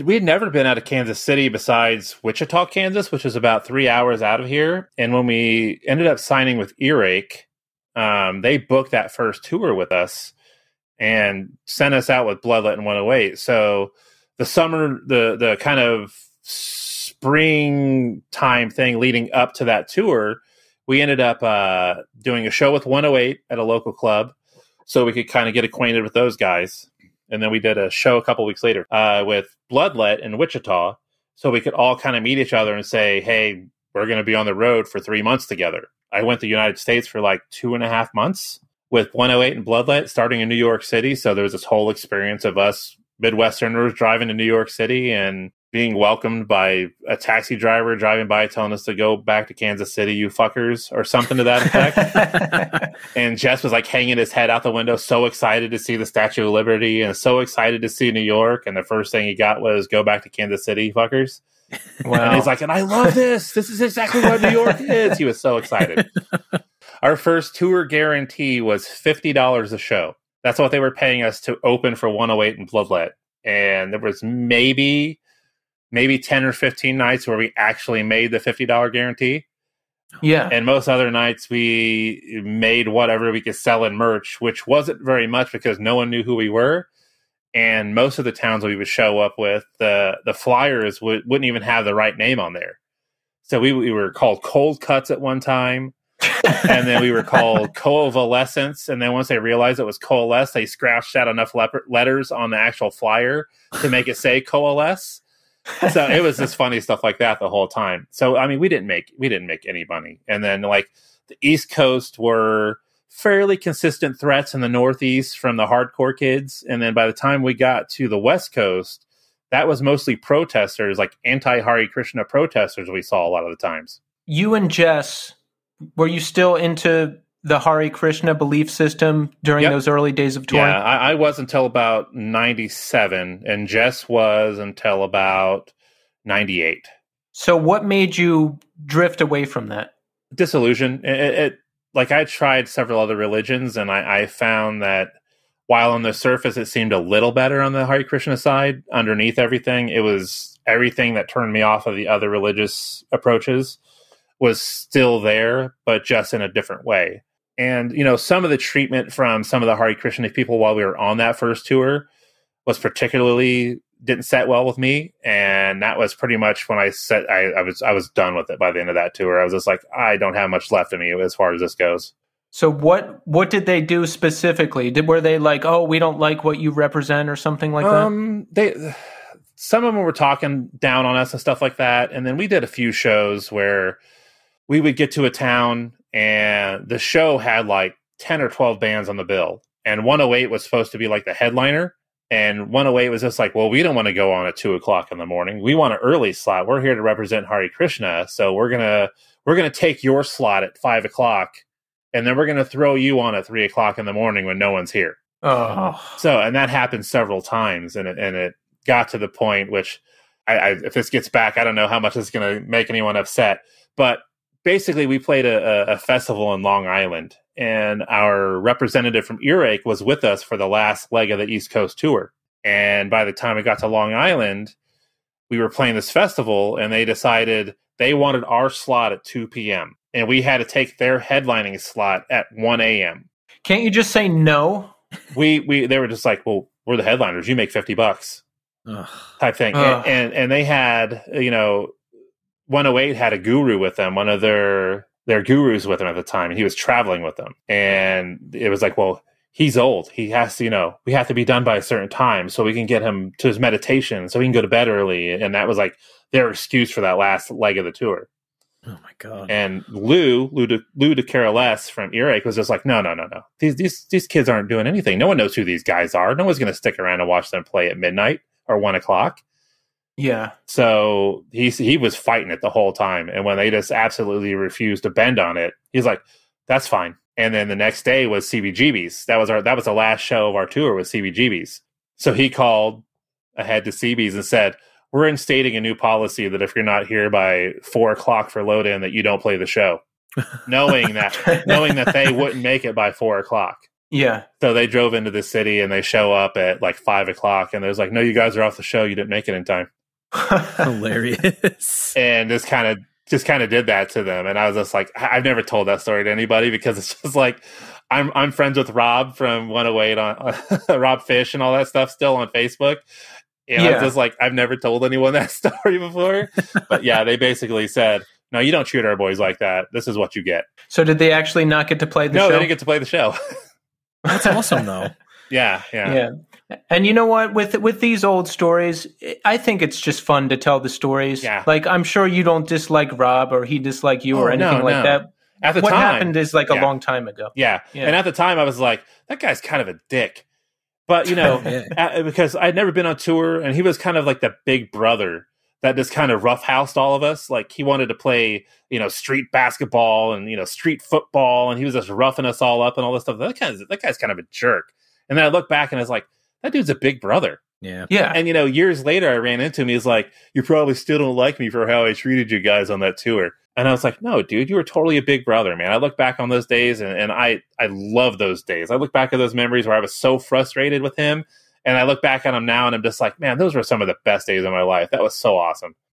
We had never been out of Kansas City besides Wichita, Kansas, which is about 3 hours out of here. And when we ended up signing with Earache, they booked that first tour with us and sent us out with Bloodlet and 108. So the summer, the kind of springtime thing leading up to that tour, we ended up doing a show with 108 at a local club so we could kind of get acquainted with those guys. And then we did a show a couple weeks later with Bloodlet in Wichita so we could all kind of meet each other and say, hey, we're going to be on the road for 3 months together. I went to the United States for like 2.5 months with 108 and Bloodlet starting in New York City. So there was this whole experience of us Midwesterners driving to New York City and being welcomed by a taxi driver driving by telling us to go back to Kansas City, you fuckers, or something to that effect. And Jess was like hanging his head out the window, so excited to see the Statue of Liberty and so excited to see New York. And the first thing he got was go back to Kansas City, you fuckers. Wow. And he's like, and I love this. This is exactly what New York is. He was so excited. Our first tour guarantee was $50 a show. That's what they were paying us to open for 108 and Bloodlet. And there was maybe 10 or 15 nights where we actually made the $50 guarantee. Yeah. And most other nights we made whatever we could sell in merch, which wasn't very much because no one knew who we were. And most of the towns we would show up with, the flyers wouldn't even have the right name on there. So we were called Cold Cuts at one time. And then we were called Coalescence. And then once they realized it was Coalesce, they scratched out enough letters on the actual flyer to make it say Coalesce. So it was just funny stuff like that the whole time. So I mean, we didn't make any money. And then like the East Coast were fairly consistent threats in the Northeast from the hardcore kids. And then by the time we got to the West Coast, that was mostly protesters, like anti-Hare Krishna protesters we saw a lot of the times. You and Jess, were you still into the Hare Krishna belief system during those early days of touring? Yeah, I was until about 97, and Jess was until about 98. So what made you drift away from that? Disillusion. Like I tried several other religions, and I found that while on the surface it seemed a little better on the Hare Krishna side, underneath everything, it was everything that turned me off of the other religious approaches was still there, but just in a different way. And, you know, some of the treatment from some of the Hare Krishna people while we were on that first tour was particularly didn't set well with me. And that was pretty much when I said I was done with it by the end of that tour. I was just like, I don't have much left in me as far as this goes. So what did they do specifically? Were they like, oh, we don't like what you represent or something like that? Some of them were talking down on us and stuff like that. And then we did a few shows where we would get to a town and the show had like 10 or 12 bands on the bill. And 108 was supposed to be like the headliner. And 108 was just like, well, we don't want to go on at 2:00 in the morning. We want an early slot. We're here to represent Hare Krishna. So we're going to take your slot at 5:00 and then we're going to throw you on at 3:00 in the morning when no one's here. Oh. So, and that happened several times. And it got to the point, which if this gets back, I don't know how much it's going to make anyone upset, but basically, we played a festival in Long Island, and our representative from Earache was with us for the last leg of the East Coast tour. And by the time we got to Long Island, we were playing this festival, and they decided they wanted our slot at 2 p.m., and we had to take their headlining slot at 1 a.m. Can't you just say no? They were just like, well, we're the headliners. You make $50 type thing. And they had, 108 had a guru with them, one of their gurus with them at the time, and he was traveling with them. And it was like, well, he's old. He has to, we have to be done by a certain time so we can get him to his meditation so he can go to bed early. And that was like their excuse for that last leg of the tour. Oh my God. And Lou de Coalesce from Earache was just like, no. These kids aren't doing anything. No one knows who these guys are. No one's going to stick around and watch them play at midnight or 1:00. Yeah. So he was fighting it the whole time. And when they just absolutely refused to bend on it, he's like, that's fine. And then the next day was CBGB's. That was the last show of our tour was CBGB's. So he called ahead to CB's and said, we're instating a new policy that if you're not here by 4:00 for load in, that you don't play the show. knowing that they wouldn't make it by 4:00. Yeah. So they drove into the city and they show up at like 5:00 and there's like, no, you guys are off the show. You didn't make it in time. Hilarious. And just kind of did that to them. And I was just like, I've never told that story to anybody because it's just like, I'm friends with Rob from 108 on Rob Fish and all that stuff still on Facebook. And I was just like, I've never told anyone that story before. But yeah, they basically said, no, you don't treat our boys like that. This is what you get. So did they actually not get to play the show? No, they didn't get to play the show. That's awesome, though. Yeah. And you know what? With these old stories, I think it's just fun to tell the stories. Yeah. Like, I'm sure you don't dislike Rob or he dislike you or anything like that. At the what time, happened is like a long time ago. Yeah. And at the time, I was like, that guy's kind of a dick. But, because I'd never been on tour, and he was kind of like the big brother that just kind of roughhoused all of us. Like, he wanted to play, street basketball and, street football, and he was just roughing us all up and all this stuff. That guy's kind of a jerk. And then I look back and I was like, that dude's a big brother. Yeah. And, years later, I ran into him. He's like, you probably still don't like me for how I treated you guys on that tour. And I was like, no, dude, you were totally a big brother, man. I look back on those days and I love those days. I look back at those memories where I was so frustrated with him. And I look back at them now and I'm just like, man, those were some of the best days of my life. That was so awesome.